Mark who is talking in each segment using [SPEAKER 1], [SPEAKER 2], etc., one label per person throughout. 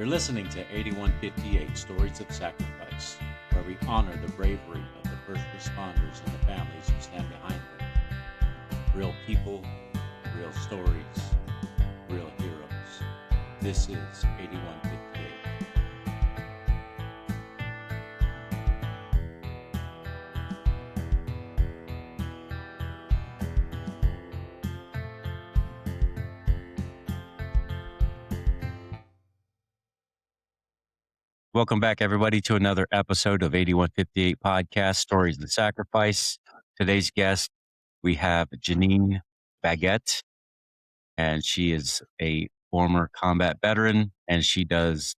[SPEAKER 1] You're listening to 8158 Stories of Sacrifice, where we honor the bravery of the first responders and the families who stand behind them. Real people, real stories, real heroes. This is 8158. Welcome back, everybody, to another episode of 8158 Podcast, Stories of Sacrifice. Today's guest, we have Janeen Baggette, and she is a former combat veteran, and she does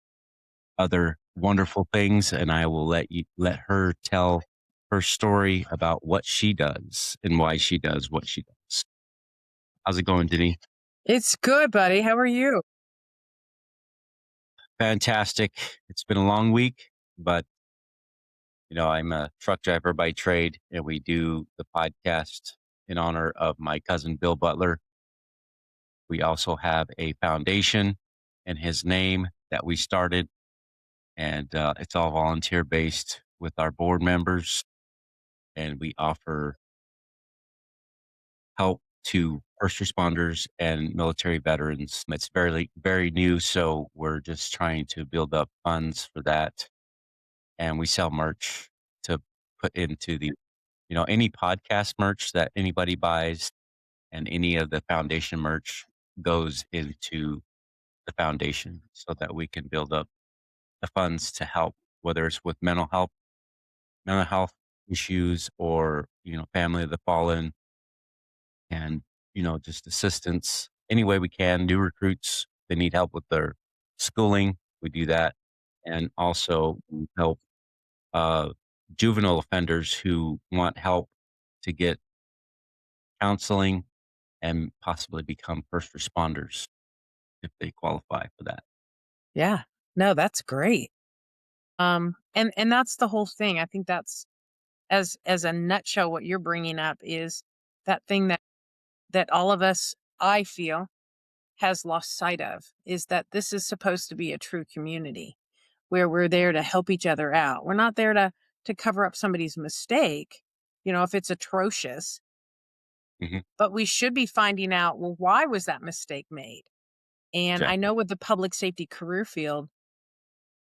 [SPEAKER 1] other wonderful things, and I will let her tell her story about what she does and why she does what she does. How's it going, Janeen?
[SPEAKER 2] It's good, buddy. How are you?
[SPEAKER 1] Fantastic. It's been a long week, but I'm a truck driver by trade, and we do the podcast in honor of my cousin, Bill Butler. We also have a foundation in his name that we started, and it's all volunteer based with our board members, and we offer help to first responders and military veterans. It's very, very new, so we're just trying to build up funds for that. And we sell merch to put into the, any podcast merch that anybody buys and any of the foundation merch goes into the foundation so that we can build up the funds to help, whether it's with mental health issues or, family of the fallen, and, just assistance any way we can. New recruits, they need help with their schooling, we do that. And also we help juvenile offenders who want help to get counseling and possibly become first responders if they qualify for that.
[SPEAKER 2] Yeah. No, that's great. And that's the whole thing. I think that's as a nutshell what you're bringing up is that thing that all of us, I feel, has lost sight of, is that this is supposed to be a true community where we're there to help each other out. We're not there to cover up somebody's mistake, if it's atrocious.
[SPEAKER 1] Mm-hmm.
[SPEAKER 2] But we should be finding out, well, why was that mistake made? And
[SPEAKER 1] Exactly.
[SPEAKER 2] I know with the public safety career field,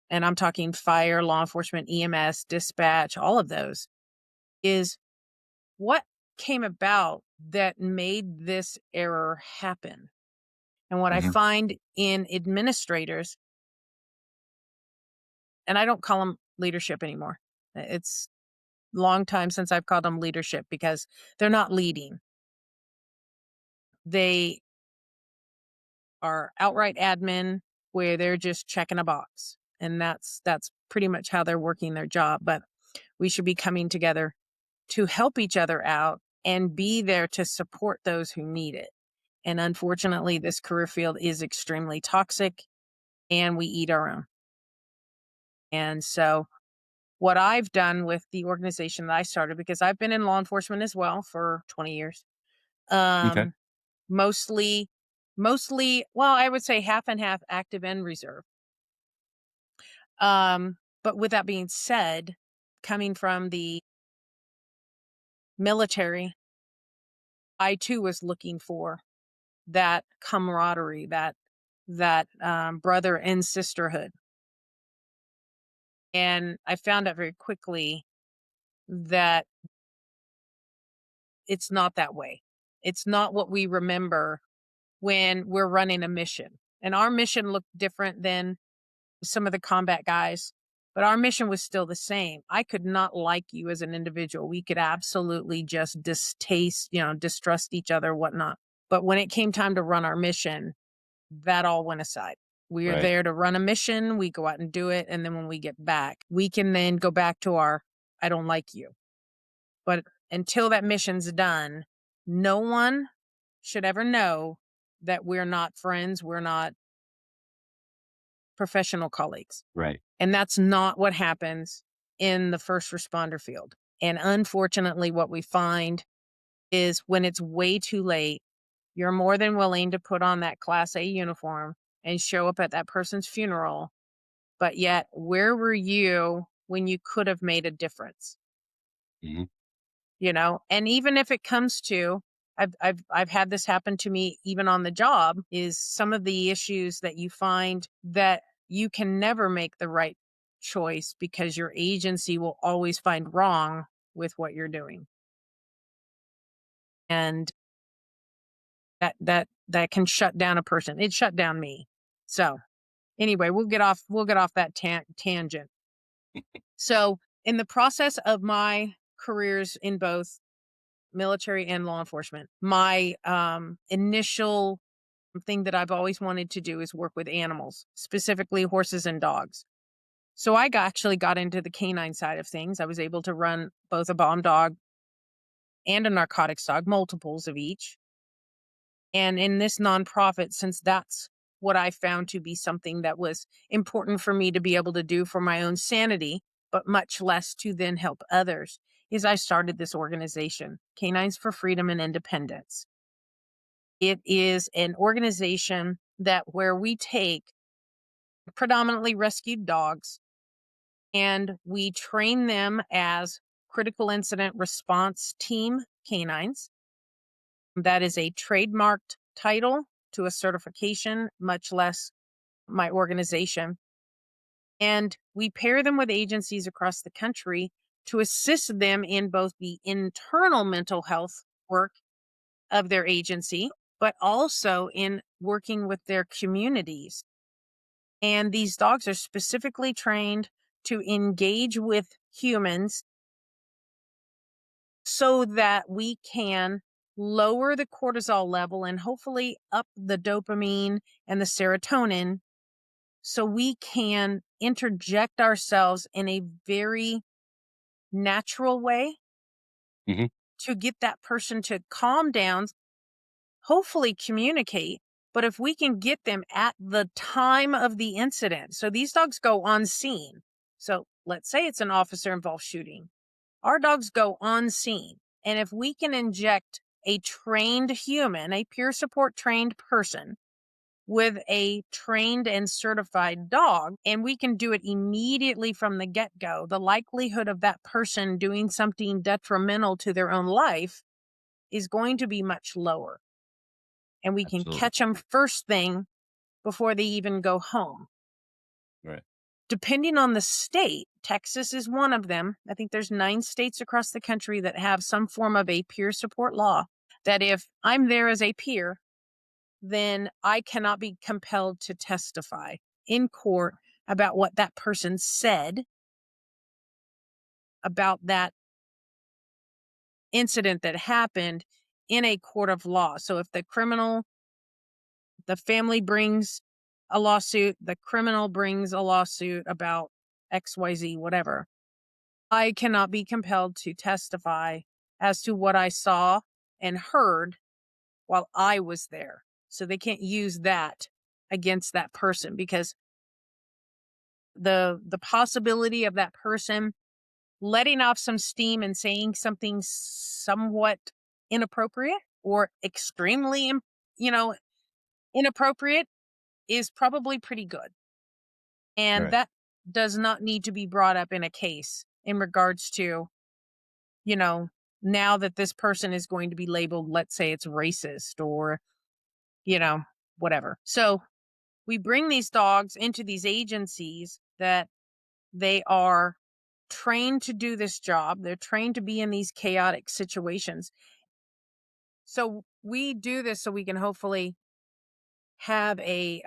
[SPEAKER 2] and I'm talking fire, law enforcement, EMS, dispatch, all of those, is what came about that made this error happen. And what I find in administrators, and I don't call them leadership anymore. It's a long time since I've called them leadership because they're not leading. They are outright admin where they're just checking a box. And that's pretty much how they're working their job. But we should be coming together to help each other out and be there to support those who need it. And unfortunately, this career field is extremely toxic and we eat our own. And so what I've done with the organization that I started, because I've been in law enforcement as well for 20 years,
[SPEAKER 1] Okay.
[SPEAKER 2] mostly, well, I would say half and half active and reserve. But with that being said, coming from the military, I too was looking for that camaraderie, that brother and sisterhood. And I found out very quickly that it's not that way. It's not what we remember when we're running a mission. And our mission looked different than some of the combat guys, but our mission was still the same. I could not like you as an individual. We could absolutely just distrust each other, whatnot. But when it came time to run our mission, that all went aside. We're
[SPEAKER 1] Right.
[SPEAKER 2] there to run a mission. We go out and do it. And then when we get back, we can then go back to our, I don't like you. But until that mission's done, no one should ever know that we're not friends. We're not professional colleagues.
[SPEAKER 1] Right.
[SPEAKER 2] And that's not what happens in the first responder field. And unfortunately, what we find is when it's way too late, you're more than willing to put on that Class A uniform and show up at that person's funeral but yet where were you when you could have made a difference?
[SPEAKER 1] Mhm.
[SPEAKER 2] And even if it comes to, I've had this happen to me even on the job, is some of the issues that you find that you can never make the right choice because your agency will always find wrong with what you're doing. And that can shut down a person. It shut down me. So anyway, we'll get off that tangent. So in the process of my careers in both military and law enforcement, my initial thing that I've always wanted to do is work with animals, specifically horses and dogs. So actually got into the canine side of things. I was able to run both a bomb dog and a narcotics dog, multiples of each. And in this nonprofit, since that's what I found to be something that was important for me to be able to do for my own sanity, but much less to then help others, is I started this organization, Canines for Freedom and Independence. It is an organization that where we take predominantly rescued dogs and we train them as critical incident response team canines. That is a trademarked title to a certification, much less my organization. And we pair them with agencies across the country to assist them in both the internal mental health work of their agency, but also in working with their communities. And these dogs are specifically trained to engage with humans so that we can lower the cortisol level and hopefully up the dopamine and the serotonin so we can interject ourselves in a very natural way
[SPEAKER 1] Mhm.
[SPEAKER 2] to get that person to calm down, hopefully communicate. But if we can get them at the time of the incident, so these dogs go on scene. So let's say it's an officer involved shooting. Our dogs go on scene. And if we can inject a trained human, a peer support trained person, with a trained and certified dog, and we can do it immediately from the get go, the likelihood of that person doing something detrimental to their own life is going to be much lower. And we can
[SPEAKER 1] Absolutely.
[SPEAKER 2] catch them first thing before they even go home.
[SPEAKER 1] Right.
[SPEAKER 2] Depending on the state, Texas is one of them. I think there's 9 states across the country that have some form of a peer support law that if I'm there as a peer, then I cannot be compelled to testify in court about what that person said about that incident that happened in a court of law. So if the family brings a lawsuit, the criminal brings a lawsuit about XYZ, whatever, I cannot be compelled to testify as to what I saw and heard while I was there. So they can't use that against that person because the possibility of that person letting off some steam and saying something somewhat inappropriate or extremely you know inappropriate is probably pretty good, and
[SPEAKER 1] Right.
[SPEAKER 2] that does not need to be brought up in a case in regards to you know now that this person is going to be labeled, let's say it's racist or you know whatever. So we bring these dogs into these agencies that they are trained to do this job. They're trained to be in these chaotic situations. So we do this so we can hopefully have a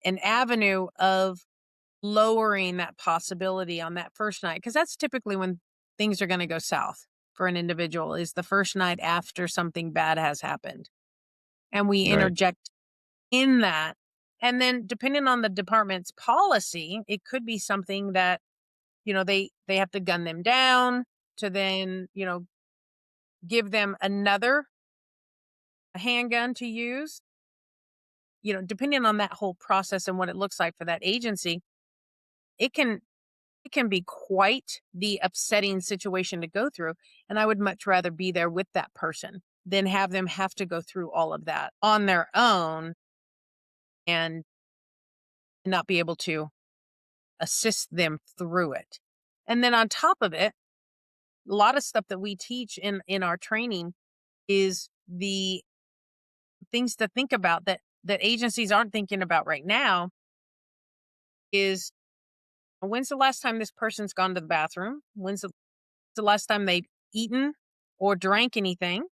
[SPEAKER 2] an avenue of lowering that possibility on that first night because that's typically when things are going to go south for an individual is the first night after something bad has happened. And we
[SPEAKER 1] Right.
[SPEAKER 2] interject in that. And then depending on the department's policy, it could be something that they have to gun them down to then, give them another handgun to use. Depending on that whole process and what it looks like for that agency, it can it can be quite the upsetting situation to go through. And I would much rather be there with that person than have them have to go through all of that on their own and and not be able to assist them through it. And then on top of it, a lot of stuff that we teach in our training is the things to think about that agencies aren't thinking about right now is when's the last time this person's gone to the bathroom? When's the last time they've eaten or drank anything?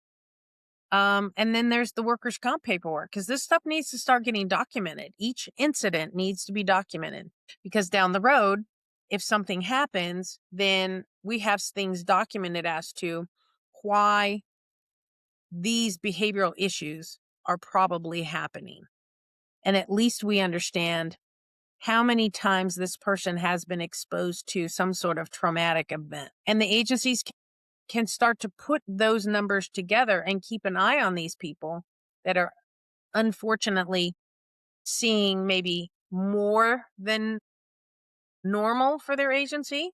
[SPEAKER 2] And then there's the workers' comp paperwork because this stuff needs to start getting documented. Each incident needs to be documented because down the road, if something happens, then we have things documented as to why these behavioral issues are probably happening. And at least we understand how many times this person has been exposed to some sort of traumatic event. And the agencies can start to put those numbers together and keep an eye on these people that are unfortunately seeing maybe more than normal for their agency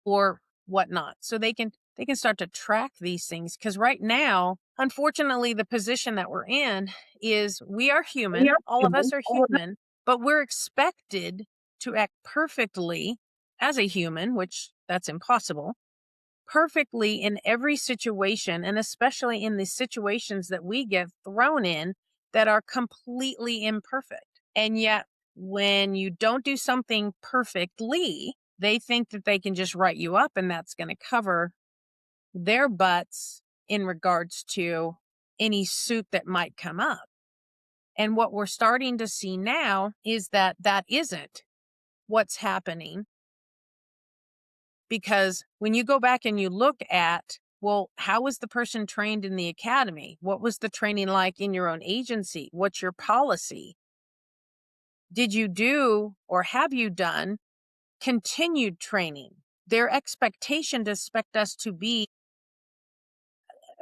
[SPEAKER 2] or whatnot. So they can start to track these things because right now, unfortunately, the position that we're in is we are
[SPEAKER 1] We
[SPEAKER 2] human.
[SPEAKER 1] are
[SPEAKER 2] All of us
[SPEAKER 1] human.
[SPEAKER 2] are
[SPEAKER 1] All of us.
[SPEAKER 2] human, but we're expected to act perfectly as a human, which that's impossible perfectly in every situation, and especially in the situations that we get thrown in that are completely imperfect. And yet, when you don't do something perfectly, they think that they can just write you up and that's going to cover their butts in regards to any suit that might come up. And what we're starting to see now is that that isn't what's happening because when you go back and you look at, well, how was the person trained in the academy? What was the training like in your own agency? What's your policy? Did you do or have you done continued training? Their expectation to expect us to be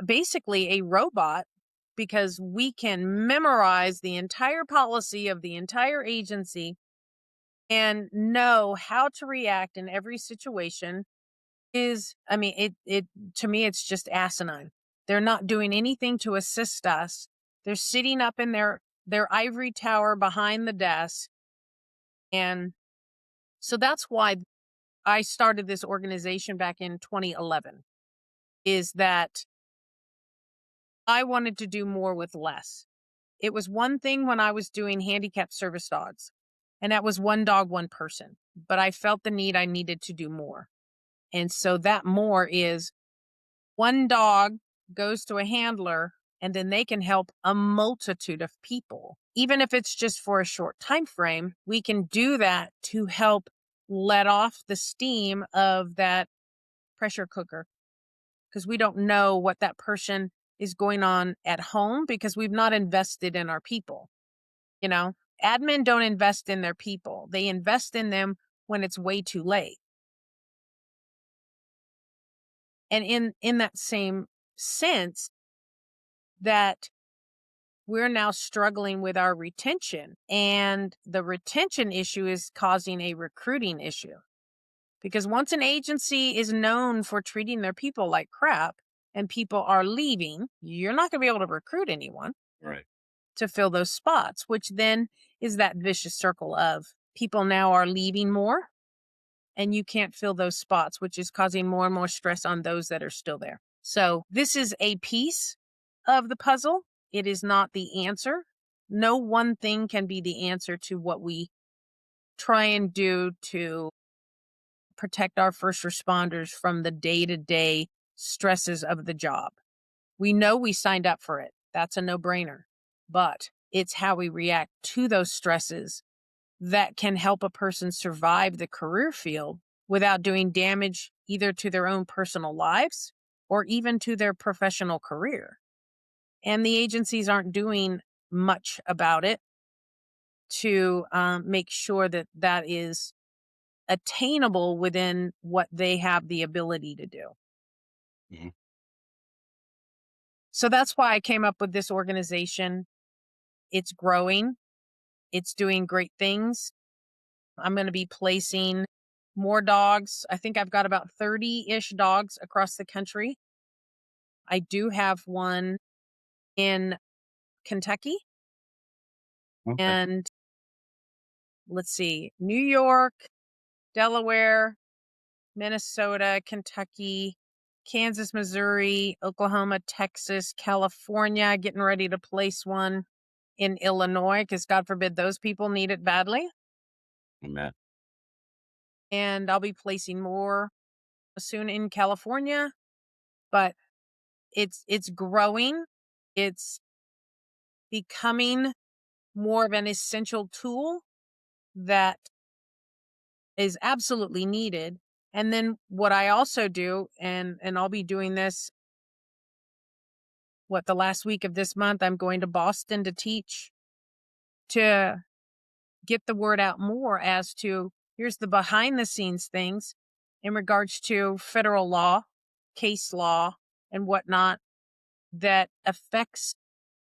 [SPEAKER 2] basically a robot because we can memorize the entire policy of the entire agency and know how to react in every situation is, I mean, it to me, it's just asinine. They're not doing anything to assist us. They're sitting up in their ivory tower behind the desk. And so that's why I started this organization back in 2011, is that I wanted to do more with less. It was one thing when I was doing handicapped service dogs, and that was one dog, one person. But I felt the need I needed to do more. And so that more is one dog goes to a handler and then they can help a multitude of people. Even if it's just for a short time frame, we can do that to help let off the steam of that pressure cooker because we don't know what that person is going on at home because we've not invested in our people. You know, admin don't invest in their people. They invest in them when it's way too late. And in that same sense that we're now struggling with our retention, and the retention issue is causing a recruiting issue. Because once an agency is known for treating their people like crap and people are leaving, you're not going to be able to recruit anyone
[SPEAKER 1] Right.
[SPEAKER 2] to fill those spots, which then is that vicious circle of people now are leaving more and you can't fill those spots, which is causing more and more stress on those that are still there. So, this is a piece of the puzzle. It is not the answer. No one thing can be the answer to what we try and do to protect our first responders from the day to day stresses of the job. We know we signed up for it. That's a no brainer. But it's how we react to those stresses that can help a person survive the career field without doing damage either to their own personal lives or even to their professional career. And the agencies aren't doing much about it to make sure that that is attainable within what they have the ability to do.
[SPEAKER 1] Mhm.
[SPEAKER 2] So that's why I came up with this organization. It's growing, it's doing great things. I'm going to be placing more dogs. I think I've got about 30-ish dogs across the country. I do have one in Kentucky
[SPEAKER 1] Okay.
[SPEAKER 2] and let's see, New York, Delaware, Minnesota, Kentucky, Kansas, Missouri, Oklahoma, Texas, California, getting ready to place one in Illinois because God forbid those people need it badly.
[SPEAKER 1] Amen.
[SPEAKER 2] And I'll be placing more soon in California, but it's growing. It's becoming more of an essential tool that is absolutely needed. And then what I also do, and I'll be doing this the last week of this month, I'm going to Boston to teach, to get the word out more as to here's the behind the scenes things in regards to federal law, case law, and whatnot that affects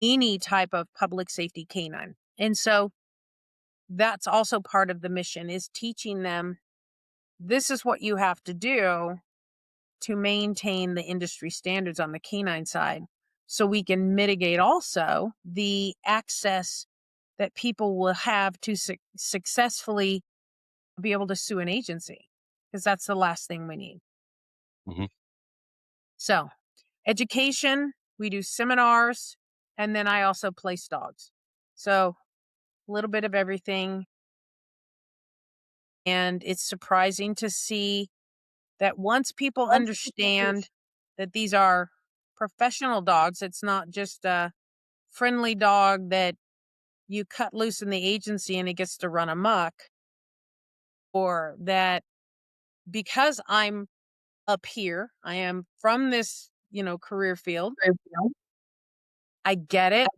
[SPEAKER 2] any type of public safety canine. And so that's also part of the mission, is teaching them this is what you have to do to maintain the industry standards on the canine side, so we can mitigate also the access that people will have to successfully be able to sue an agency, because that's the last thing we need.
[SPEAKER 1] Mhm.
[SPEAKER 2] So, education, we do seminars, and then I also place dogs. So, a little bit of everything. And it's surprising to see that once people understand that these are professional dogs, it's not just a friendly dog that you cut loose in the agency and it gets to run amok, or that because I'm up here, I am from this, career field. I get it.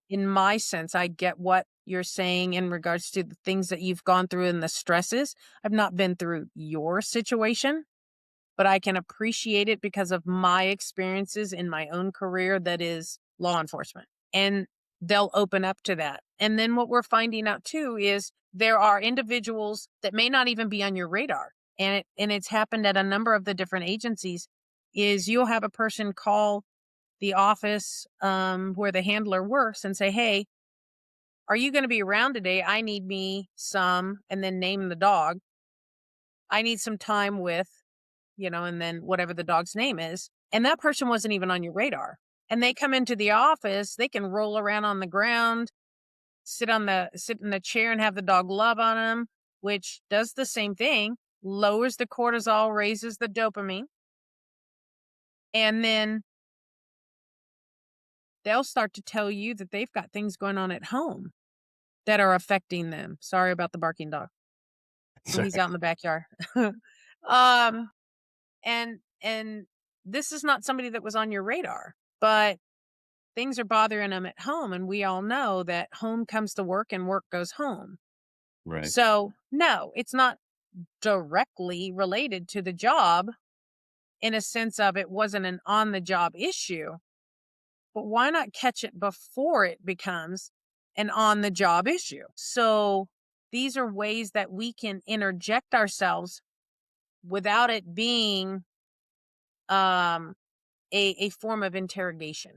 [SPEAKER 2] In my sense, I get what you're saying in regards to the things that you've gone through and the stresses. I've not been through your situation, but I can appreciate it because of my experiences in my own career that is law enforcement. And they'll open up to that. And then what we're finding out too is there are individuals that may not even be on your radar. And it's happened at a number of the different agencies, is you'll have a person call the office where the handler works and say, "Hey, are you going to be around today? I need me some," and then name the dog. "I need some time with," and then whatever the dog's name is. And that person wasn't even on your radar. And they come into the office, they can roll around on the ground, sit in the chair and have the dog love on them, which does the same thing, lowers the cortisol, raises the dopamine. And then they'll start to tell you that they've got things going on at home that are affecting them. Sorry about the barking dog.
[SPEAKER 1] So
[SPEAKER 2] He's out in the backyard. um and this is not somebody that was on your radar, but things are bothering them at home, and we all know that home comes to work and work goes home.
[SPEAKER 1] right.
[SPEAKER 2] So, no, it's not directly related to the job in a sense of it wasn't an on the job issue, but why not catch it before it becomes an on the job issue? So, these are ways that we can interject ourselves without it being um a form of interrogation.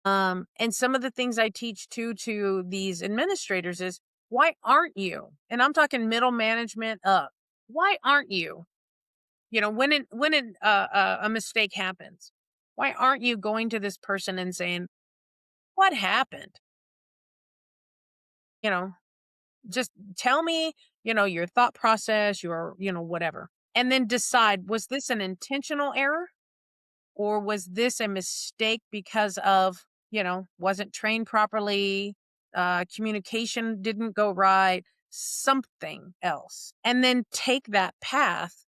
[SPEAKER 2] And some of the things I teach too to these administrators is, why aren't you? And I'm talking middle management up. Why aren't you? When a mistake happens, why aren't you going to this person and saying, "What happened?" You know, just tell me, your thought process, your, whatever, and then decide, was this an intentional error? Or was this a mistake because of, wasn't trained properly, communication didn't go right, something else? And then take that path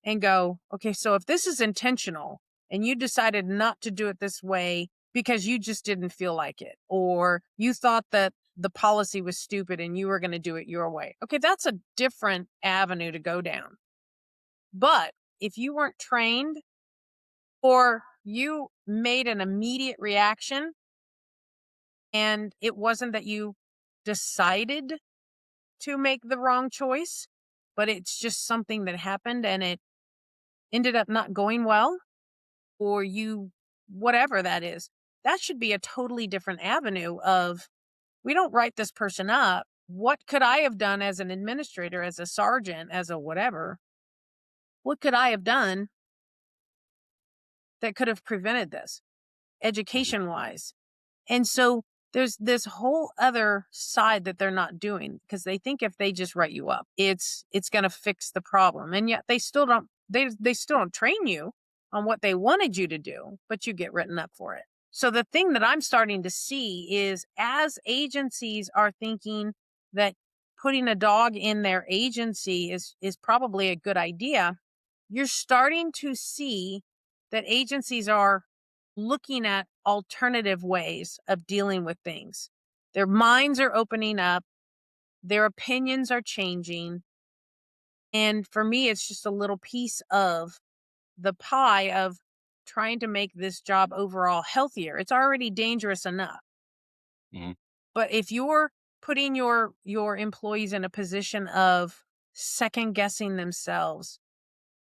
[SPEAKER 2] and go, okay, so if this is intentional and you decided not to do it this way because you just didn't feel like it, or you thought that the policy was stupid and you were going to do it your way. Okay, that's a different avenue to go down. But if you weren't trained, or you made an immediate reaction and it wasn't that you decided to make the wrong choice, but it's just something that happened and it ended up not going well, or you, whatever that is, that should be a totally different avenue of, we don't write this person up. What could I have done as an administrator, as a sergeant, as a whatever? What could I have done that could have prevented this
[SPEAKER 1] Mhm.
[SPEAKER 2] education wise? And so there's this whole other side that they're not doing because they think if they just write you up, it's going to fix the problem. And yet they still don't train you on what they wanted you to do, but you get written up for it. So the thing that I'm starting to see is as agencies are thinking that putting a dog in their agency is probably a good idea, you're starting to see that agencies are looking at alternative ways of dealing with things. Their minds are opening up, their opinions are changing. And for me, it's just a little piece of the pie of trying to make this job overall healthier. It's already dangerous enough.
[SPEAKER 1] Mhm.
[SPEAKER 2] But if you're putting your employees in a position of second guessing themselves,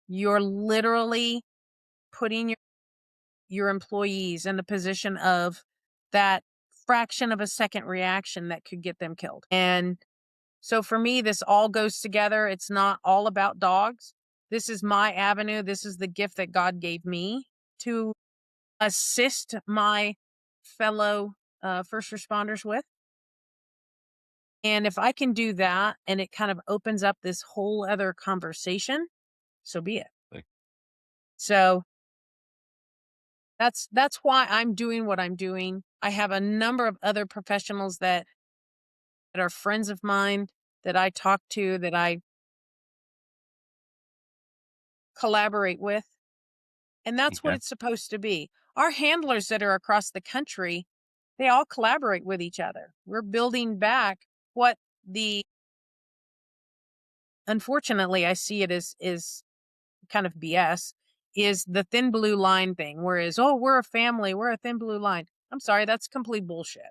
[SPEAKER 2] you're literally putting your employees in the position of that fraction of a second reaction that could get them killed. And so for me, this all goes together. It's not all about dogs. This is my avenue. This is the gift that God gave me to assist my fellow first responders with. And if I can do that and it kind of opens up this whole other conversation, so be it.
[SPEAKER 1] Like,
[SPEAKER 2] So that's why I'm doing what I'm doing. I have a number of other professionals that are friends of mine that I talk to, that I collaborate with, and that's what
[SPEAKER 1] okay.
[SPEAKER 2] it's supposed to be. Our handlers that are across the country, they all collaborate with each other. We're building back what the unfortunately I see it is kind of BS is the thin blue line thing. Whereas, oh, we're a family, we're a thin blue line. I'm sorry, that's complete bullshit.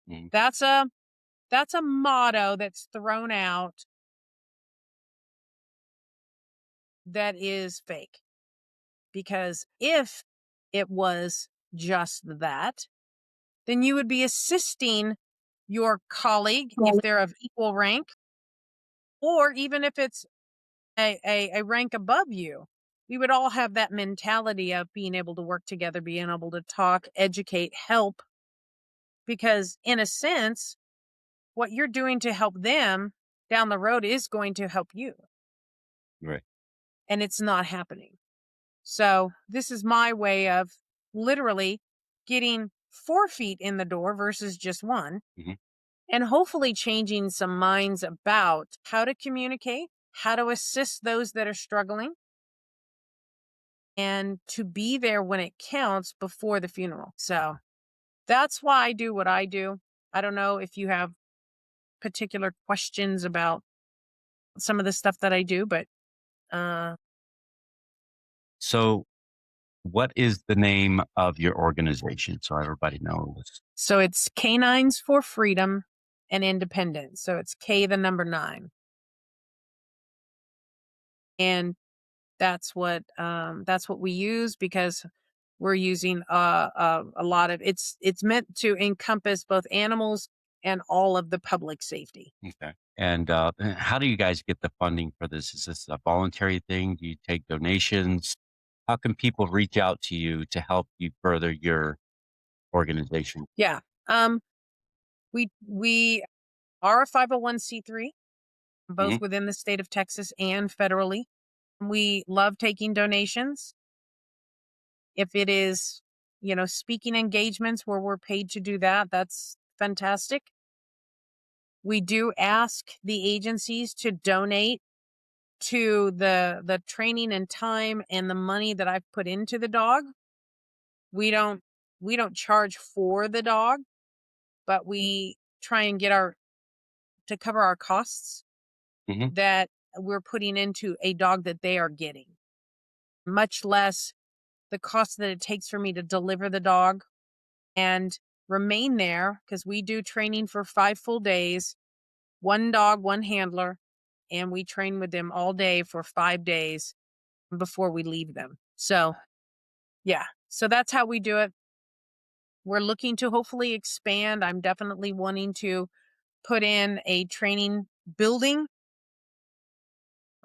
[SPEAKER 1] Mhm.
[SPEAKER 2] That's a That's a motto that's thrown out that is fake. Because if it was just that, then you would be assisting your colleague if they're of equal rank, or even if it's a rank above you. We would all have that mentality of being able to work together, being able to talk, educate, help, because in a sense, what you're doing to help them down the road is going to help you.
[SPEAKER 1] Right.
[SPEAKER 2] And it's not happening. So this is my way of literally getting 4 feet in the door versus just one,
[SPEAKER 1] Mhm.
[SPEAKER 2] and hopefully changing some minds about how to communicate, how to assist those that are struggling, and to be there when it counts before the funeral. So that's why I do what I do. I don't know if you have particular questions about some of the stuff that I do, but uh,
[SPEAKER 1] So, what is the name of your organization so everybody knows?
[SPEAKER 2] so it's Canines for Freedom and Independence. So it's K the number 9. And that's what we use because we're using a lot of it's meant to encompass both animals and all of the public safety.
[SPEAKER 1] Okay. And how do you guys get the funding for this? Is this a voluntary thing? Do you take donations? How can people reach out to you to help you further your organization?
[SPEAKER 2] Yeah. Um we are a 501c3 both
[SPEAKER 1] Hmm.
[SPEAKER 2] within the state of Texas and federally. We love taking donations. If it is, speaking engagements where we're paid to do that, that's fantastic. We do ask the agencies to donate to the training and time and the money that I've put into the dog. We don't we don't charge for the dog, but we try and get our to cover our costs
[SPEAKER 1] Hmm.
[SPEAKER 2] that we're putting into a dog that they are getting. Much less the cost that it takes for me to deliver the dog and remain there because we do training for 5 full days, one dog, one handler, and we train with them all day for 5 days before we leave them. So, yeah. So that's how we do it. We're looking to hopefully expand. I'm definitely wanting to put in a training building.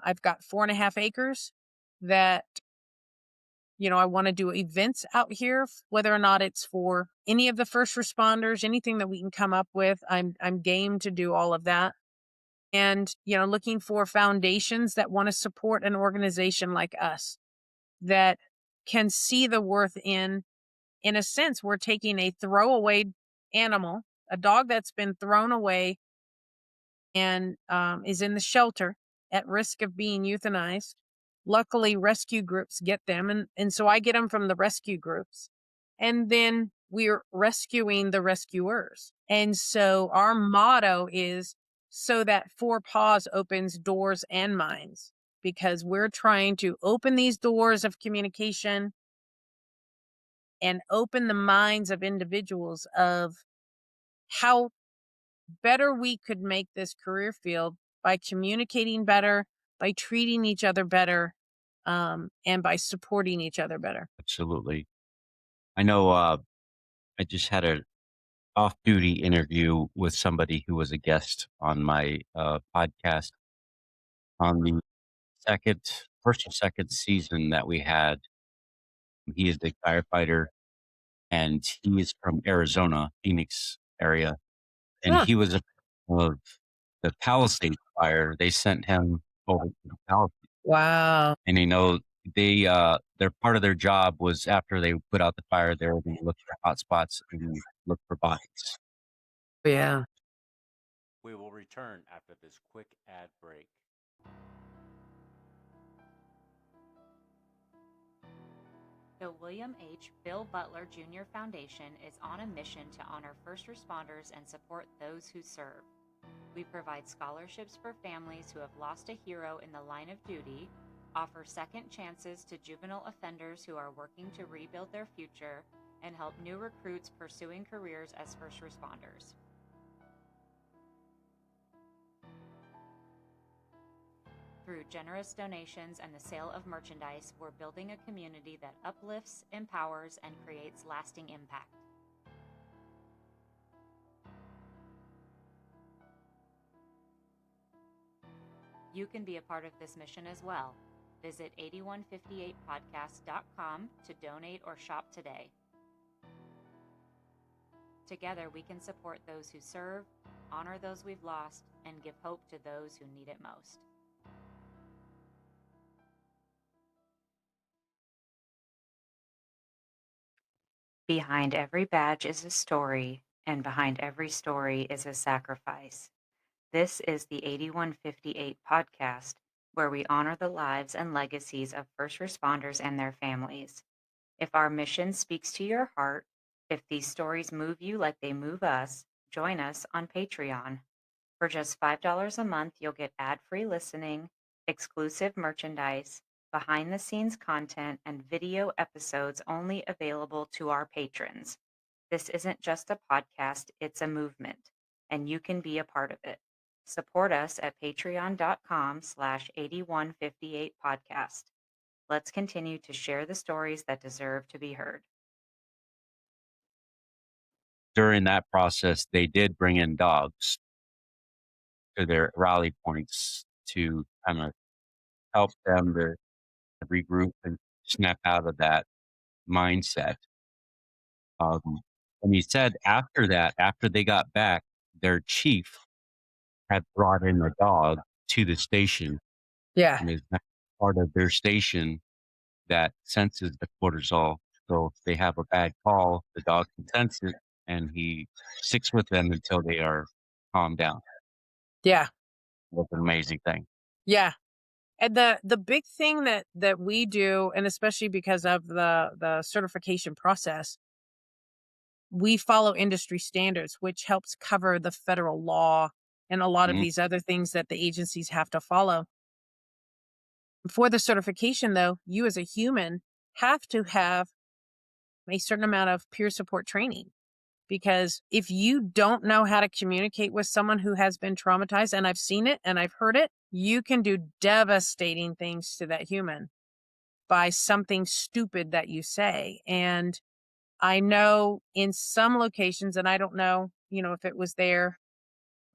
[SPEAKER 2] I've got 4.5 acres that, I want to do events out here, whether or not it's for any of the first responders, anything that we can come up with. I'm game to do all of that. And, looking for foundations that want to support an organization like us that can see the worth in a sense, we're taking a throwaway animal, a dog that's been thrown away and is in the shelter at risk of being euthanized. Luckily, rescue groups get them. And so I get them from the rescue groups. And then we're rescuing the rescuers. And so our motto is so that Four Paws opens doors and minds, because we're trying to open these doors of communication and open the minds of individuals of how better we could make this career field by communicating better, by treating each other better, and by supporting each other better.
[SPEAKER 1] Absolutely. I know, I just had a off-duty interview with somebody who was a guest on my, podcast on the 1st or 2nd season that we had. He is a firefighter, and he is from Arizona, Phoenix area, and
[SPEAKER 2] Huh.
[SPEAKER 1] he was a of the Palisades fire. They sent him over to the Palisades,
[SPEAKER 2] Wow.
[SPEAKER 1] and, their part of their job was after they put out the fire, they were gonna look for hot spots and look for bodies.
[SPEAKER 2] Yeah.
[SPEAKER 1] We will return after this quick ad break.
[SPEAKER 3] The William H. Bill Butler Jr. Foundation is on a mission to honor first responders and support those who serve. We provide scholarships for families who have lost a hero in the line of duty, offer second chances to juvenile offenders who are working to rebuild their future, and help new recruits pursuing careers as first responders. Through generous donations and the sale of merchandise, we're building a community that uplifts, empowers, and creates lasting impact. You can be a part of this mission as well. Visit 8158podcast.com to donate or shop today. Together, we can support those who serve, honor those we've lost, and give hope to those who need it most. Behind every badge is a story, and behind every story is a sacrifice. This is the 8158 podcast, where we honor the lives and legacies of first responders and their families. If our mission speaks to your heart, if these stories move you like they move us, join us on Patreon. For just $5 a month, you'll get ad-free listening, exclusive merchandise, behind-the-scenes content, and video episodes only available to our patrons. This isn't just a podcast, it's a movement, and you can be a part of it. Support us at patreon.com/8158podcast. Let's continue to share the stories that deserve to be heard.
[SPEAKER 1] During that process, they did bring in dogs to their rally points to kinda help them to regroup and snap out of that mindset. Um, and he said after that, after they got back, their chief had brought in a dog to the station,
[SPEAKER 2] Yeah.
[SPEAKER 1] and is now part of their station that senses the cortisol. So if they have a bad call, the dog can sense it, and he sticks with them until they are calmed down.
[SPEAKER 2] Yeah.
[SPEAKER 1] That's an amazing thing.
[SPEAKER 2] Yeah. And the big thing that we do, and especially because of the certification process, we follow industry standards, which helps cover the federal law and a lot of
[SPEAKER 1] Mhm.
[SPEAKER 2] these other things that the agencies have to follow. For the certification, though, you as a human have to have a certain amount of peer support training, because if you don't know how to communicate with someone who has been traumatized, and I've seen it and I've heard it, you can do devastating things to that human by something stupid that you say. And I know in some locations, and I don't know, if it was there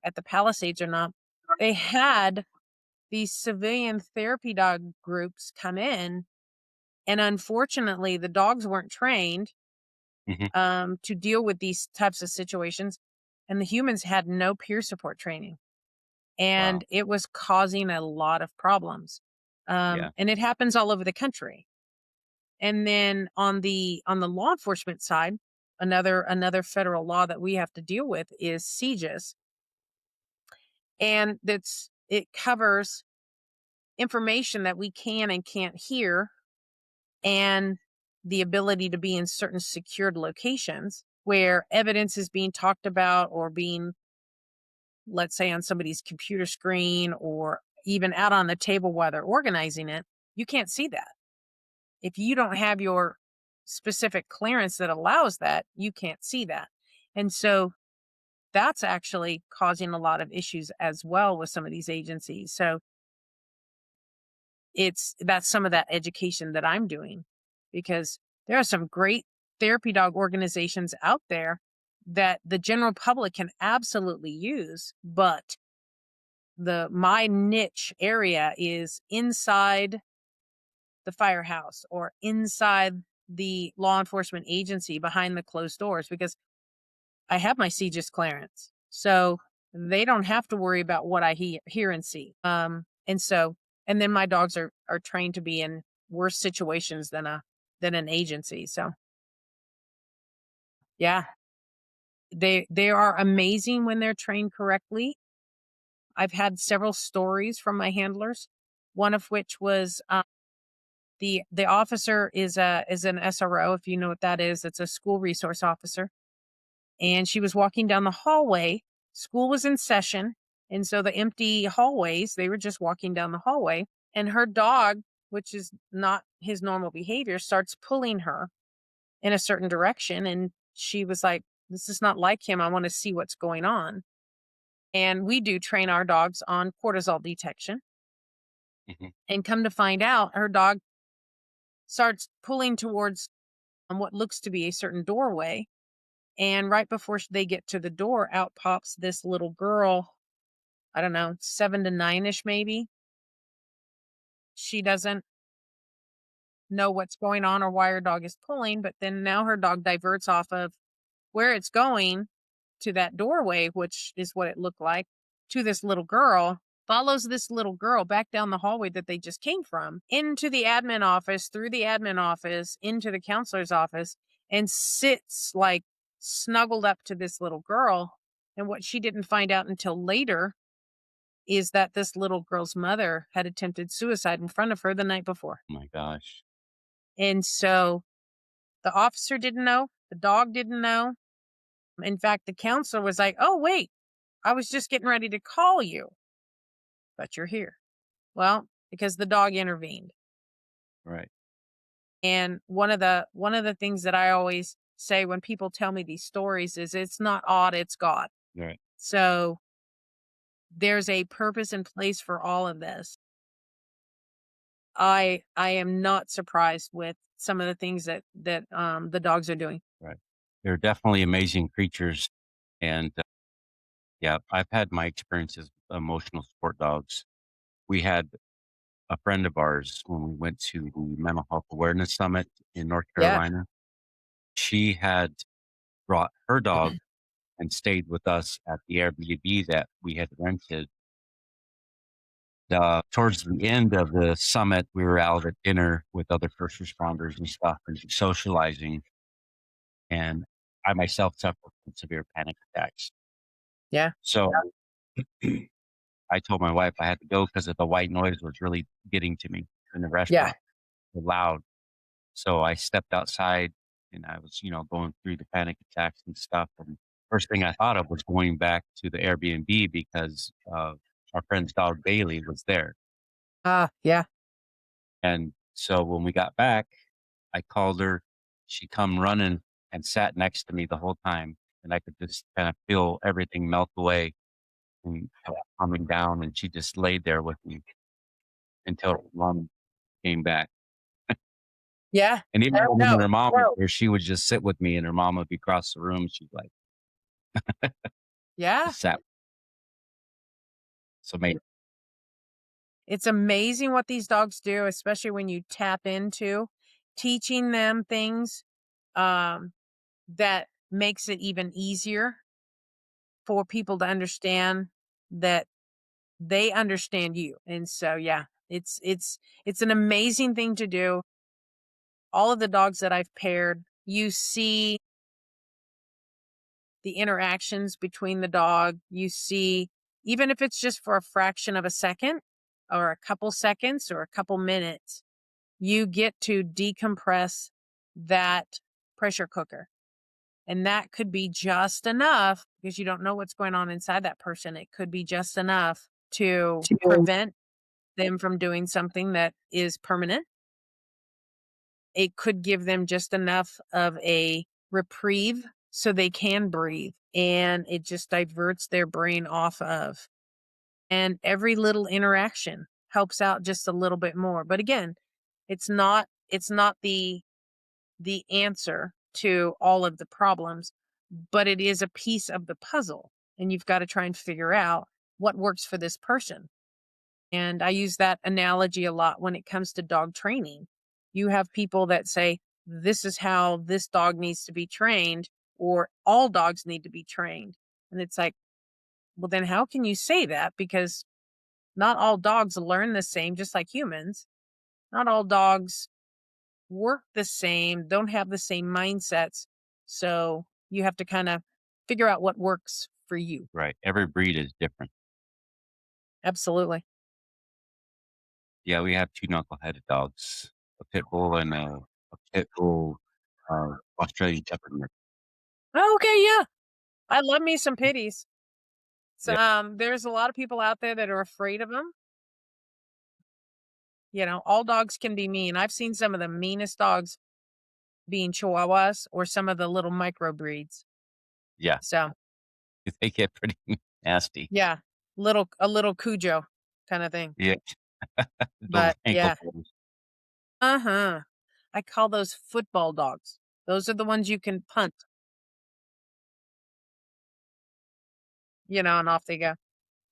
[SPEAKER 2] at the Palisades or not, they had these civilian therapy dog groups come in, and unfortunately, the dogs weren't trained
[SPEAKER 1] Mhm.
[SPEAKER 2] to deal with these types of situations, and the humans had no peer support training,
[SPEAKER 1] Wow.
[SPEAKER 2] and it was causing a lot of problems.
[SPEAKER 1] Yeah.
[SPEAKER 2] And it happens all over the country. And then on the law enforcement side, another federal law that we have to deal with is sieges, and it covers information that we can and can't hear, and the ability to be in certain secured locations where evidence is being talked about or being, let's say, on somebody's computer screen or even out on the table while they're organizing it. You can't see that. If you don't have your specific clearance that allows that, you can't see that. And so that's actually causing a lot of issues as well with some of these agencies. So that's some of that education that I'm doing, because there are some great therapy dog organizations out there that the general public can absolutely use, but the my niche area is inside the firehouse or inside the law enforcement agency behind the closed doors, because I have my CJIS clearance. So they don't have to worry about what I hear and see. And then my dogs are trained to be in worse situations than an agency. So yeah, they are amazing when they're trained correctly. I've had several stories from my handlers, one of which was the officer is an SRO. If you know what that is, it's a school resource officer, and she was walking down the hallway. School was in session, and so the empty hallways, they were just walking down the hallway, and her dog, which is not his normal behavior, starts pulling her in a certain direction, and she was like, "This is not like him. I want to see what's going on." And we do train our dogs on cortisol detection,
[SPEAKER 1] Mhm.
[SPEAKER 2] and come to find out, her dog starts pulling towards what looks to be a certain doorway. And right before they get to the door, out pops this little girl. I don't know, 7 to 9 ish, maybe. She doesn't know what's going on or why her dog is pulling, but then now her dog diverts off of where it's going to that doorway, which is what it looked like, to this little girl, follows this little girl back down the hallway that they just came from, into the admin office, through the admin office, into the counselor's office, and sits like snuggled up to this little girl. And what she didn't find out until later is that this little girl's mother had attempted suicide in front of her the night before.
[SPEAKER 1] Oh my gosh.
[SPEAKER 2] And so the officer didn't know, the dog didn't know. In fact, the counselor was like, "Oh, wait, I was just getting ready to call you, but you're here." Well, because the dog intervened.
[SPEAKER 1] Right.
[SPEAKER 2] And one of the things that I always say when people tell me these stories is it's not odd, it's God.
[SPEAKER 1] Right.
[SPEAKER 2] So there's a purpose and place for all of this. I am not surprised with some of the things that the dogs are doing.
[SPEAKER 1] Right. They're definitely amazing creatures. And yeah, I've had my experiences with emotional support dogs. We had a friend of ours when we went to the Mental Health Awareness Summit in North
[SPEAKER 2] Yeah.
[SPEAKER 1] Carolina. She had brought her dog and stayed with us at the Airbnb that we had rented. Towards the end of the summit, we were out at dinner with other first responders and stuff and socializing. And I myself suffer from severe panic attacks.
[SPEAKER 2] Yeah.
[SPEAKER 1] So I told my wife I had to go because the white noise was really getting to me in the
[SPEAKER 2] Yeah.
[SPEAKER 1] restaurant, loud. So I stepped outside and I was, going through the panic attacks and stuff. And first thing I thought of was going back to the Airbnb because our friend's dog Bailey was there.
[SPEAKER 2] Yeah.
[SPEAKER 1] And so when we got back, I called her. She come running and sat next to me the whole time, and I could just kind of feel everything melt away and calming down. And she just laid there with me until her mom came back.
[SPEAKER 2] Yeah.
[SPEAKER 1] And even when
[SPEAKER 2] No.
[SPEAKER 1] her mom was there, she would just sit with me, and her mom would be across the room. She's like,
[SPEAKER 2] Yeah.
[SPEAKER 1] just sat. It's amazing.
[SPEAKER 2] It's amazing what these dogs do, especially when you tap into teaching them things, um, that makes it even easier for people to understand that they understand you. And so, yeah, it's an amazing thing to do. All of the dogs that I've paired, you see the interactions between the dog. You see, even if it's just for a fraction of a second or a couple seconds or a couple minutes, you get to decompress that pressure cooker. And that could be just enough because you don't know what's going on inside that person. It could be just enough to prevent them from doing something that is permanent. It could give them just enough of a reprieve so they can breathe, and it just diverts their brain off of. And every little interaction helps out just a little bit more. But again, it's not the answer to all of the problems, but it is a piece of the puzzle. And you've got to try and figure out what works for this person. And I use that analogy a lot when it comes to dog training. You have people that say, this is how this dog needs to be trained, or all dogs need to be trained. And it's like, well, then how can you say that? Because not all dogs learn the same, just like humans. Not all dogs work the same, don't have the same mindsets. So you have to kind of figure out what works for you.
[SPEAKER 1] Right. Every breed is different.
[SPEAKER 2] Absolutely.
[SPEAKER 1] Yeah, we have 2 knuckle-headed dogs, a pit bull and a pit bull, Australian Shepherd mix.
[SPEAKER 2] Oh, okay, yeah. I love me some pitties. So,
[SPEAKER 1] Yeah,
[SPEAKER 2] there's a lot of people out there that are afraid of them. You know, all dogs can be mean. I've seen some of the meanest dogs being Chihuahuas or some of the little micro breeds.
[SPEAKER 1] yeah,
[SPEAKER 2] So,
[SPEAKER 1] they get pretty nasty.
[SPEAKER 2] yeah, a little Cujo kind of thing.
[SPEAKER 1] Yeah, those
[SPEAKER 2] But
[SPEAKER 1] ankle
[SPEAKER 2] yeah,
[SPEAKER 1] biters.
[SPEAKER 2] uh-huh. I call those football dogs. Those are the ones you can punt, and off they go.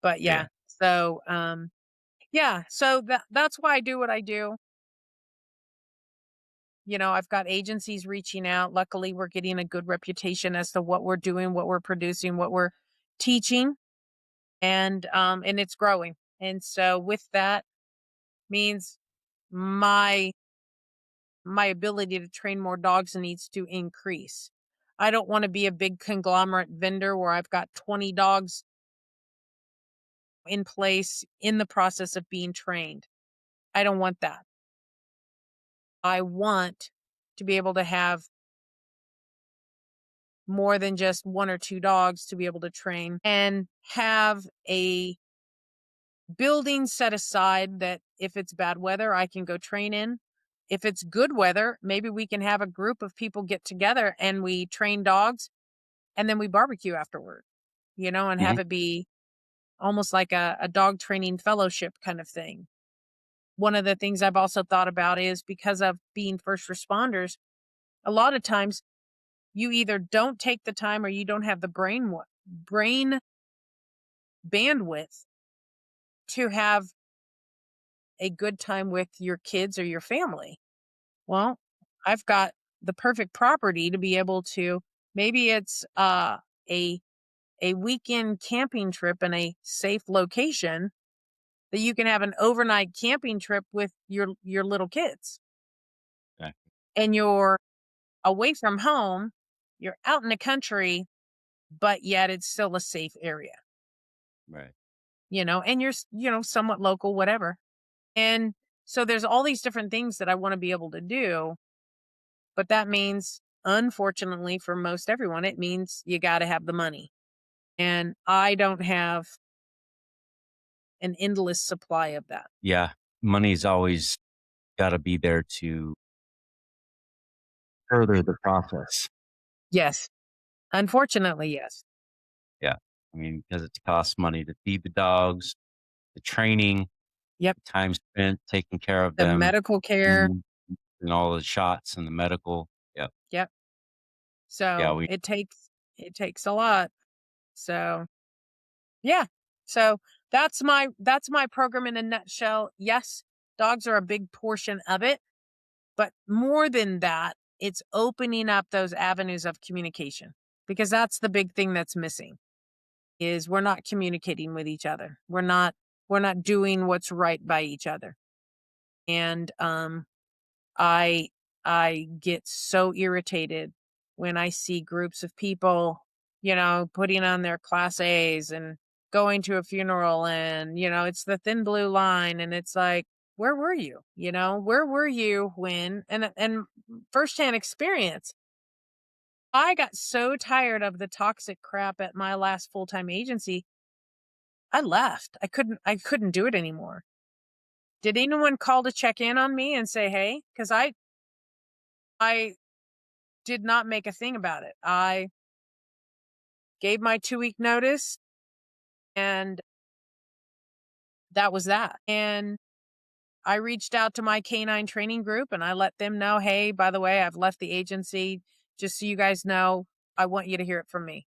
[SPEAKER 2] But
[SPEAKER 1] Yeah,
[SPEAKER 2] yeah, so yeah, so that's why I do what I do. I've got agencies reaching out. Luckily, we're getting a good reputation as to what we're doing, what we're producing, what we're teaching, and it's growing. And so with that means my my ability to train more dogs needs to increase. I don't want to be a big conglomerate vendor where I've got 20 dogs in place in the process of being trained. I don't want that. I want to be able to have more than just one or two dogs to be able to train and have a building set aside that if it's bad weather, I can go train in. If it's good weather, maybe we can have a group of people get together and we train dogs and then we barbecue afterward, and
[SPEAKER 1] mhm,
[SPEAKER 2] have it be almost like a dog training fellowship kind of thing. One of the things I've also thought about is because of being first responders, a lot of times you either don't take the time or you don't have the brain bandwidth to have a good time with your kids or your family. Well, I've got the perfect property to be able to, maybe it's a a weekend camping trip in a safe location that you can have an overnight camping trip with your little kids.
[SPEAKER 1] okay,
[SPEAKER 2] And you're away from home, you're out in the country, but yet it's still a safe area,
[SPEAKER 1] right.
[SPEAKER 2] and you're somewhat local, whatever. And so there's all these different things that I want to be able to do, but that means, unfortunately, for most everyone, it means you got to have the money. And I don't have an endless supply of that.
[SPEAKER 1] Yeah, money's always gotta be there to further the process.
[SPEAKER 2] Yes. Unfortunately, yes.
[SPEAKER 1] Yeah, I mean, because it costs money to feed the dogs, the training,
[SPEAKER 2] Yep.
[SPEAKER 1] the time spent taking care of
[SPEAKER 2] The
[SPEAKER 1] them,
[SPEAKER 2] medical care.
[SPEAKER 1] mm, and all the shots and the medical. Yep.
[SPEAKER 2] Yep.
[SPEAKER 1] Yeah,
[SPEAKER 2] So
[SPEAKER 1] we
[SPEAKER 2] it takes a lot. So yeah. So That's my program in a nutshell. Yes, dogs are a big portion of it, but more than that, it's opening up those avenues of communication, because that's the big thing that's missing is we're not communicating with each other. We're not doing what's right by each other. And I I get so irritated when I see groups of people, putting on their class A's and going to a funeral, and it's the thin blue line, and it's like, where were you? Where were you when, and firsthand experience, I got so tired of the toxic crap at my last full-time agency, I left. I couldn't do it anymore. Did anyone call to check in on me and say, "Hey," cuz I did not make a thing about it. I gave my 2-week notice, and that was that. And I reached out to my K9 training group and I let them know, "Hey, by the way, I've left the agency. Just so you guys know, I want you to hear it from me."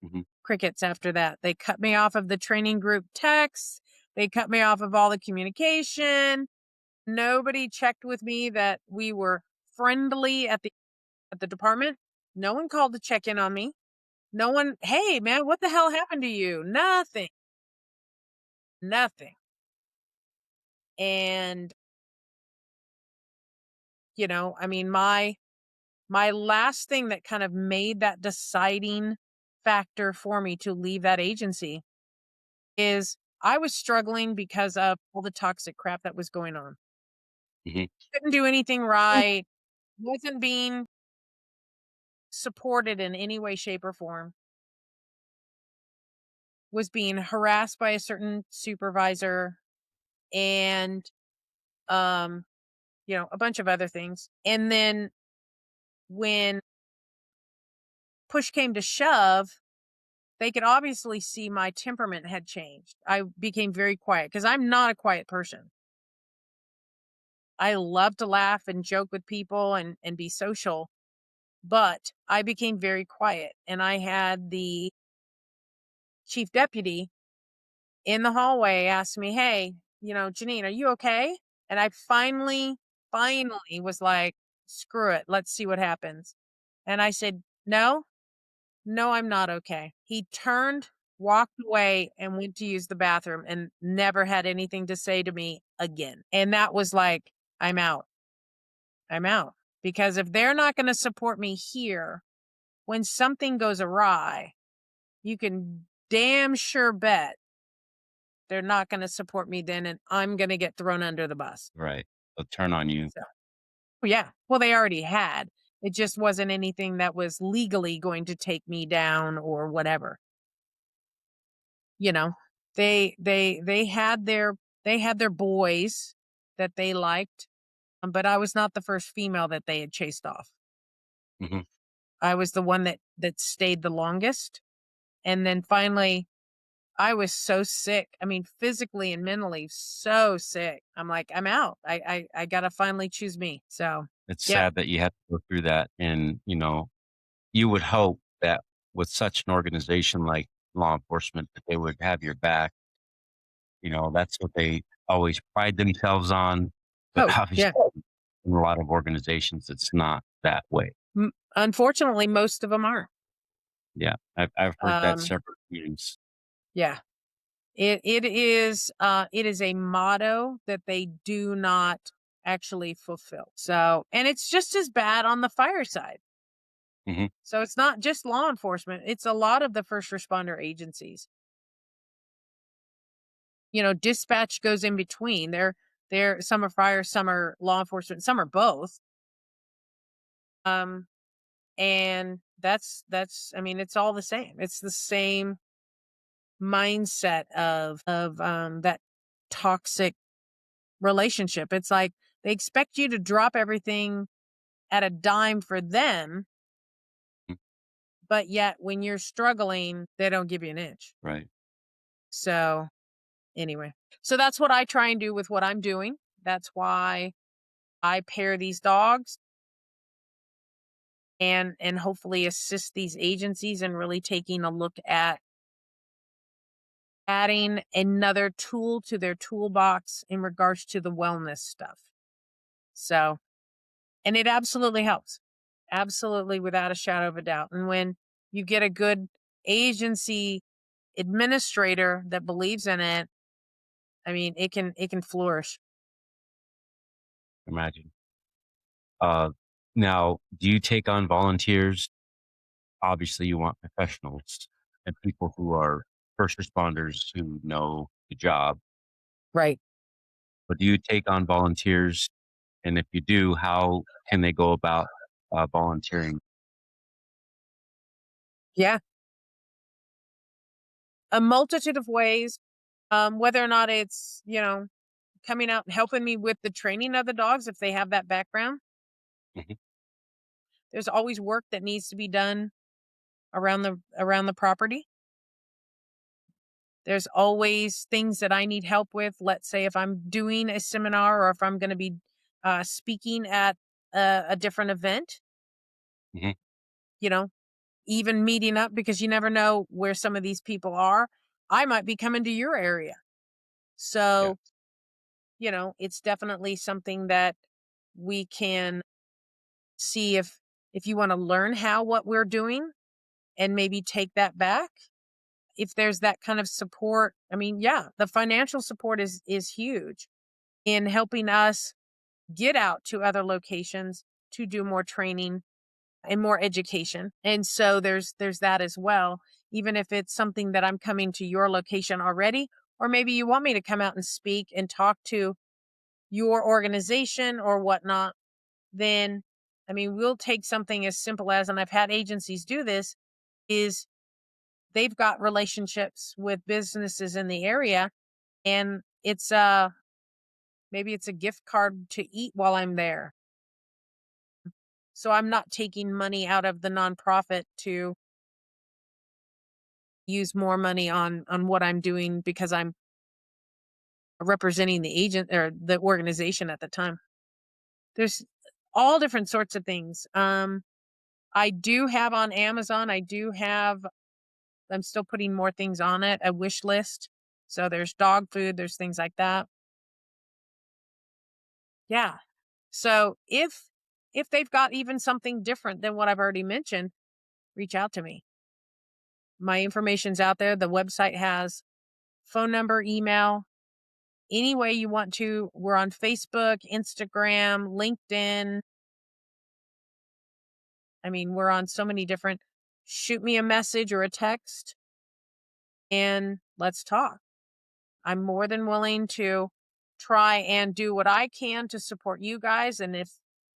[SPEAKER 1] Mhm.
[SPEAKER 2] Crickets after that. They cut me off of the training group texts. They cut me off of all the communication. Nobody checked with me that we were friendly at the department. No one called to check in on me. No one, "Hey man, what the hell happened to you?" Nothing. Nothing. And, I mean, my last thing that kind of made that deciding factor for me to leave that agency is I was struggling because of all the toxic crap that was going on.
[SPEAKER 1] Mhm.
[SPEAKER 2] Couldn't do anything right, wasn't being supported in any way, shape, or form, was being harassed by a certain supervisor, and um, a bunch of other things. And then when push came to shove, they could obviously see my temperament had changed. I became very quiet because I'm not a quiet person. I love to laugh and joke with people and be social, but I became very quiet. And I had the chief deputy in the hallway ask me, "Hey, Janine, are you okay?" And I finally was like, "Screw it. Let's see what happens." And I said, "No, no, I'm not okay." He turned, walked away, and went to use the bathroom and never had anything to say to me again. And that was like, I'm out. I'm out. Because if they're not going to support me here, when something goes awry, you can damn sure bet they're not going to support me then, and I'm going to get thrown under the bus.
[SPEAKER 1] Right. They'll turn on you.
[SPEAKER 2] So, yeah. Well, they already had. It just wasn't anything that was legally going to take me down or whatever. You know, they had their boys that they liked, but I was not the first female that they had chased off.
[SPEAKER 1] Mhm.
[SPEAKER 2] I was the one that stayed the longest, and then finally I was so sick. I mean, physically and mentally so sick. I'm like, I'm out. I got to finally choose me. So,
[SPEAKER 1] It's
[SPEAKER 2] yeah.
[SPEAKER 1] sad that you have to go through that, and, you would hope that with such an organization like law enforcement, that they would have your back. That's what they always pride themselves on, but
[SPEAKER 2] Oh,
[SPEAKER 1] obviously
[SPEAKER 2] yeah.
[SPEAKER 1] in a lot of organizations, it's not that way.
[SPEAKER 2] Unfortunately, most of them are.
[SPEAKER 1] Yeah, I've heard that
[SPEAKER 2] Um,
[SPEAKER 1] several times.
[SPEAKER 2] yeah. It is a motto that they do not actually fulfill. So, and it's just as bad on the fire side.
[SPEAKER 1] Mhm.
[SPEAKER 2] So it's not just law enforcement, it's a lot of the first responder agencies. Dispatch goes in between. They're some are fire, some are law enforcement, some are both. Um and that's I mean, it's all the same. It's the same mindset of that toxic relationship. It's like they expect you to drop everything at a dime for them,
[SPEAKER 1] Mm,
[SPEAKER 2] but yet when you're struggling, they don't give you an inch.
[SPEAKER 1] right.
[SPEAKER 2] So, anyway, so that's what I try and do with what I'm doing. That's why I pair these dogs and hopefully assist these agencies in really taking a look adding another tool to their toolbox in regards to the wellness stuff. So, and it absolutely helps. Absolutely, without a shadow of a doubt. And when you get a good agency administrator that believes in it, I mean, it can flourish.
[SPEAKER 1] Imagine. Uh, Now, do you take on volunteers? Obviously, you want professionals and people who are first responders who know the job,
[SPEAKER 2] Right.
[SPEAKER 1] but do you take on volunteers? And if you do, how can they go about volunteering?
[SPEAKER 2] Yeah. A multitude of ways. Whether or not it's, coming out and helping me with the training of the dogs if they have that background.
[SPEAKER 1] Mhm.
[SPEAKER 2] There's always work that needs to be done around the property. There's always things that I need help with. Let's say if I'm doing a seminar or if I'm going to be speaking at a different event,
[SPEAKER 1] Mhm.
[SPEAKER 2] you know, even meeting up because you never know where some of these people are. I might be coming to your area.
[SPEAKER 1] Yeah.
[SPEAKER 2] So, it's definitely something that we can see if you want to learn how what we're doing and maybe take that back. If there's that kind of support, I mean, yeah, the financial support is huge in helping us get out to other locations to do more training and more education. And so there's that as well. Even if it's something that I'm coming to your location already, or maybe you want me to come out and speak and talk to your organization or whatnot, then I mean, we'll take something as simple as, and I've had agencies do this, is they've got relationships with businesses in the area, and it's maybe it's a gift card to eat while I'm there. So I'm not taking money out of the nonprofit to use more money on what I'm doing because I'm representing the agent or the organization at the time. There's all different sorts of things. I do have on Amazon, I'm still putting more things on it, a wish list. So there's dog food, there's things like that. Yeah. So if they've got even something different than what I've already mentioned, reach out to me. My information's out there. The website has phone number, email, any way you want to. We're on Facebook, Instagram, LinkedIn. I mean, we're on so many different. Shoot me a message or a text and let's talk. I'm more than willing to try and do what I can to support you guys. And if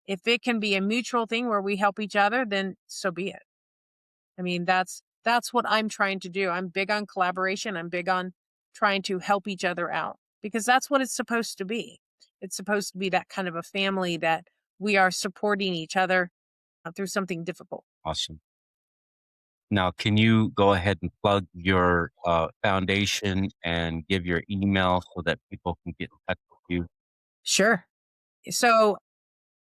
[SPEAKER 2] it can be a mutual thing where we help each other, then so be it. I mean, that's what I'm trying to do. I'm big on collaboration. I'm big on trying to help each other out because that's what it's supposed to be. It's supposed to be that kind of a family that we are supporting each other through something difficult.
[SPEAKER 1] Awesome. Now, can you go ahead and plug your foundation and give your email so that people can get in touch with you?
[SPEAKER 2] Sure. So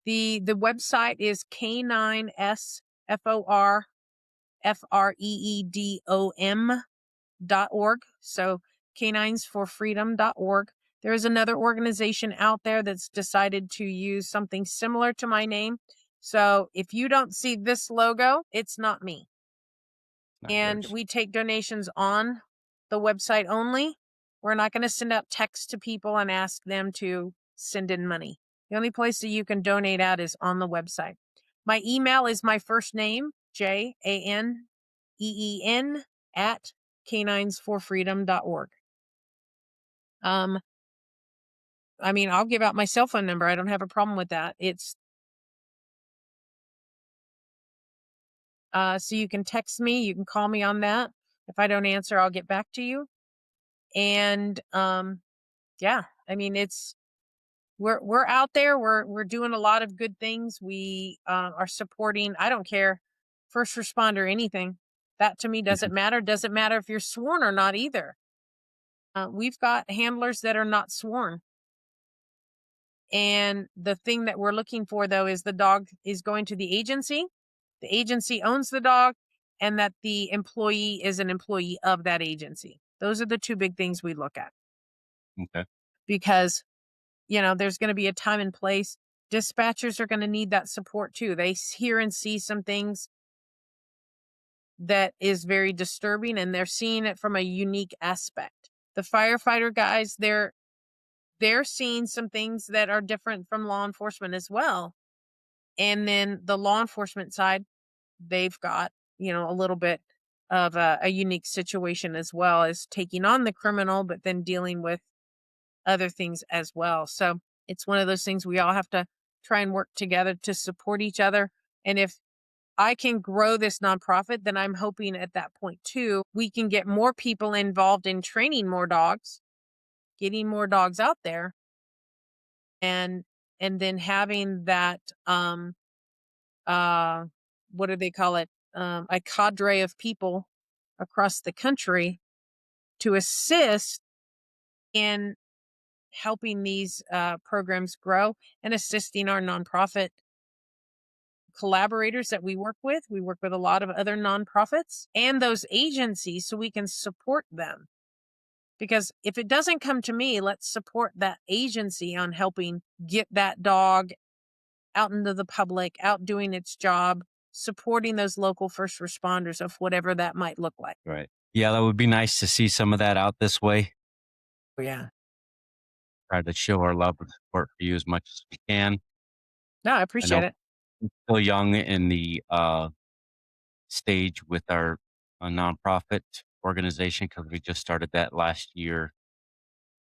[SPEAKER 2] the website is K9's FORFREEDOM.org. So caninesforfreedom.org. There is another organization out there that's decided to use something similar to my name. So if you don't see this logo, it's not me.
[SPEAKER 1] Not
[SPEAKER 2] And
[SPEAKER 1] yours.
[SPEAKER 2] we take donations on the website only. We're not going to send out texts to people and ask them to send in money. The only place that you can donate at is on the website. My email is my first name, JANEEN at caninesforfreedom.org. Um, I mean, I'll give out my cell phone number. I don't have a problem with that. It's so you can text me, you can call me on that. If I don't answer, I'll get back to you. And yeah, I mean, we're out there. We're doing a lot of good things. We are supporting. I don't care, first responder, anything. That to me
[SPEAKER 1] Mhm.
[SPEAKER 2] doesn't matter. Doesn't matter if you're sworn or not either. We've got handlers that are not sworn. And the thing that we're looking for, though, is the dog is going to the agency. The agency owns the dog, and that the employee is an employee of that agency. Those are the two big things we look at
[SPEAKER 1] Okay.
[SPEAKER 2] because, there's going to be a time and place. Dispatchers are going to need that support too. They hear and see some things that is very disturbing, and they're seeing it from a unique aspect. The firefighter guys, they're seeing some things that are different from law enforcement as well. And then the law enforcement side, they've got, a little bit of a unique situation as well as taking on the criminal, but then dealing with other things as well. So it's one of those things we all have to try and work together to support each other. And if I can grow this nonprofit, then I'm hoping at that point too, we can get more people involved in training more dogs, getting more dogs out there, and then having that uh what do they call it? A cadre of people across the country to assist in helping these programs grow and assisting our nonprofit collaborators that we work with. We work with a lot of other nonprofits and those agencies so we can support them. Because if it doesn't come to me, let's support that agency on helping get that dog out into the public, out doing its job, supporting those local first responders of whatever that might look like.
[SPEAKER 1] Right. Yeah, that would be nice to see some of that out this way.
[SPEAKER 2] Oh, yeah.
[SPEAKER 1] Try to show our love and support for you as much as we can.
[SPEAKER 2] No, I
[SPEAKER 1] I know
[SPEAKER 2] appreciate it.
[SPEAKER 1] we're still young in the stage with our nonprofit organization because we just started that last year,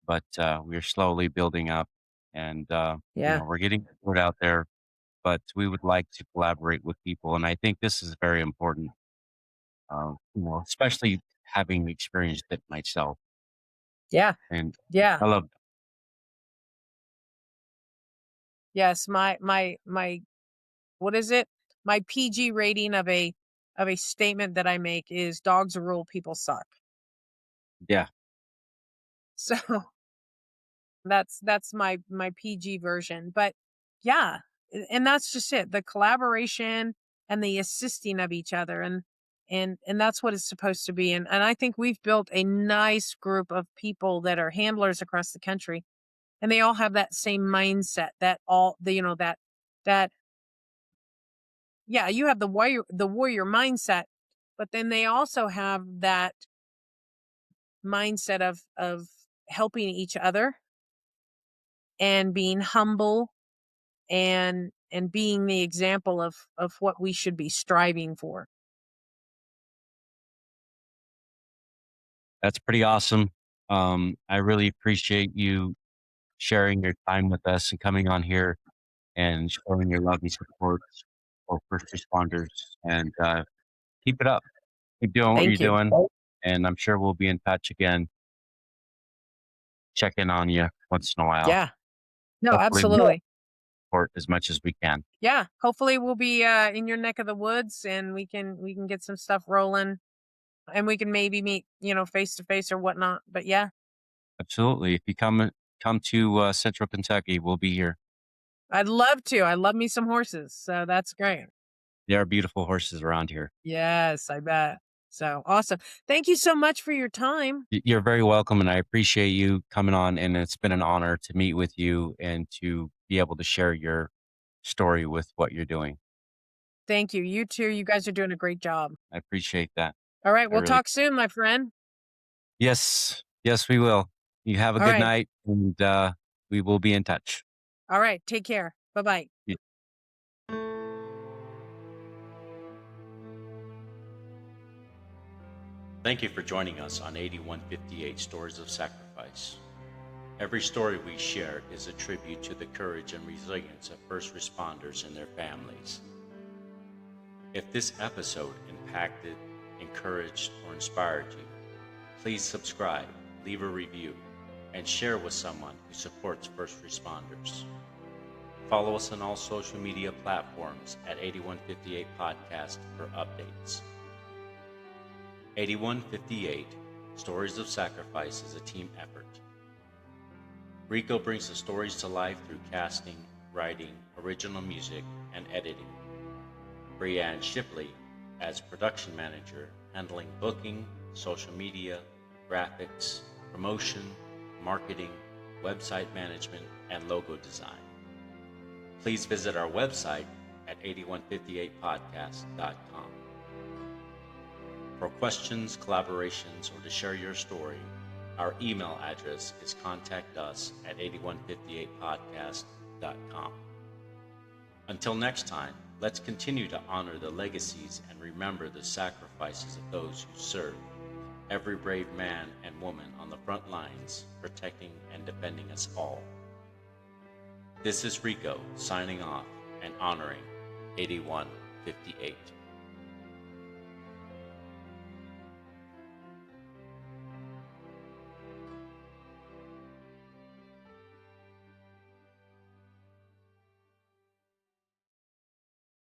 [SPEAKER 1] but we're slowly building up, and
[SPEAKER 2] Yeah.
[SPEAKER 1] we're getting the word out there. But we would like to collaborate with people, and I think this is very important. Especially having experienced it myself,
[SPEAKER 2] Yeah.
[SPEAKER 1] and
[SPEAKER 2] Yeah.
[SPEAKER 1] I love.
[SPEAKER 2] Yes. My what is it? My PG rating of a statement that I make is dogs rule, people suck.
[SPEAKER 1] Yeah,
[SPEAKER 2] So that's my PG version. But yeah, and that's just it. The collaboration and the assisting of each other, and that's what it's supposed to be. And I think we've built a nice group of people that are handlers across the country, and they all have that same mindset, that all the that yeah, you have the warrior mindset, but then they also have that mindset of helping each other and being humble and being the example of what we should be striving for.
[SPEAKER 1] that's pretty awesome. I really appreciate you sharing your time with us and coming on here and showing your love and support for first responders. And keep it up. Keep doing what you're
[SPEAKER 2] Thank you.
[SPEAKER 1] doing. And I'm sure we'll be in touch again, check in on you once in a while.
[SPEAKER 2] Yeah. No,
[SPEAKER 1] Hopefully, we
[SPEAKER 2] absolutely.
[SPEAKER 1] support as much as we can.
[SPEAKER 2] Yeah. Hopefully we'll be in your neck of the woods and we can get some stuff rolling and we can maybe meet, face to face or whatnot. But yeah,
[SPEAKER 1] Absolutely. If you come to Central Kentucky, we'll be here.
[SPEAKER 2] I'd love to. I love me some horses. So that's great.
[SPEAKER 1] There are beautiful horses around here.
[SPEAKER 2] Yes, I bet. So awesome. Thank you so much for your time.
[SPEAKER 1] You're very welcome, and I appreciate you coming on. And it's been an honor to meet with you and to be able to share your story with what you're doing.
[SPEAKER 2] Thank you. You too. You guys are doing a great job.
[SPEAKER 1] I appreciate that.
[SPEAKER 2] All right.
[SPEAKER 1] I
[SPEAKER 2] We'll
[SPEAKER 1] really.
[SPEAKER 2] talk soon, my friend.
[SPEAKER 1] Yes, yes, we will. You have a
[SPEAKER 2] All
[SPEAKER 1] good
[SPEAKER 2] right.
[SPEAKER 1] night, and we will be in touch.
[SPEAKER 2] All right. Take care. Bye bye.
[SPEAKER 1] Yeah. Thank you for joining us on 8158 Stories of Sacrifice. Every story we share is a tribute to the courage and resilience of first responders and their families. If this episode impacted, encouraged, or inspired you, please subscribe, leave a review, and share with someone who supports first responders. Follow us on all social media platforms at 8158 Podcast for updates. 8158 Stories of Sacrifice is a team effort. Rico brings the stories to life through casting, writing, original music, and editing. Brianne Shipley as production manager, handling booking, social media, graphics, promotion, marketing, website management, and logo design. Please visit our website at 8158podcast.com. For questions, collaborations, or to share your story, our email address is contactus@8158podcast.com. Until next time, let's continue to honor the legacies and remember the sacrifices of those who serve, every brave man and woman on the front lines, protecting and defending us all. This is Rico signing off and honoring 8158.